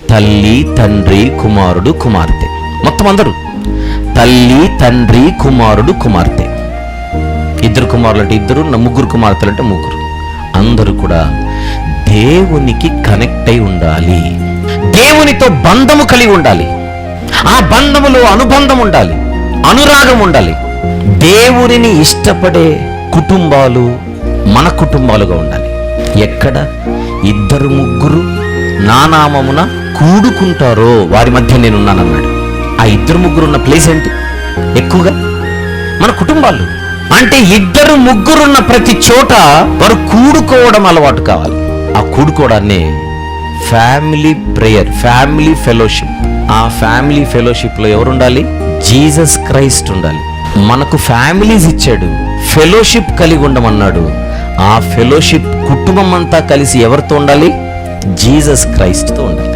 తల్లి, తండ్రి, కుమారుడు, కుమార్తె. మొత్తం అందరూ తల్లి, తండ్రి, కుమారుడు, కుమార్తె. 2 కుమారులు అంటే 2, 3 కుమార్తెలు అంటే 3. అందరూ కూడా దేవునికి కనెక్ట్ అయి ఉండాలి. దేవునితో బంధము కలిగి ఉండాలి. ఆ బంధములో అనుబంధం ఉండాలి, అనురాగం ఉండాలి. దేవునిని ఇష్టపడే కుటుంబాలు మన కుటుంబాలుగా ఉండాలి. ఎక్కడ 2, 3 నా నామమున కూడుకుంటారో వారి మధ్య నేనున్నానన్నాడు. ఆ 2, 3 ఉన్న ప్లేస్ ఏంటి? ఎక్కువగా మన కుటుంబాలు. అంటే 2, 3 ఉన్న ప్రతి చోట వారు కూడుకోవడం అలవాటు కావాలి. ఆ కూడుకోవడాన్ని ఫ్యామిలీ ప్రేయర్, ఫ్యామిలీ ఫెలోషిప్. ఆ ఫ్యామిలీ ఫెలోషిప్లో ఎవరు ఉండాలి? జీసస్ క్రైస్ట్ ఉండాలి. మనకు ఫ్యామిలీస్ ఇచ్చాడు, ఫెలోషిప్ కలిగి ఉండమన్నాడు. ఆ ఫెలోషిప్ కుటుంబం అంతా కలిసి ఎవరితో ఉండాలి? జీసస్ క్రైస్ట్తో ఉండాలి.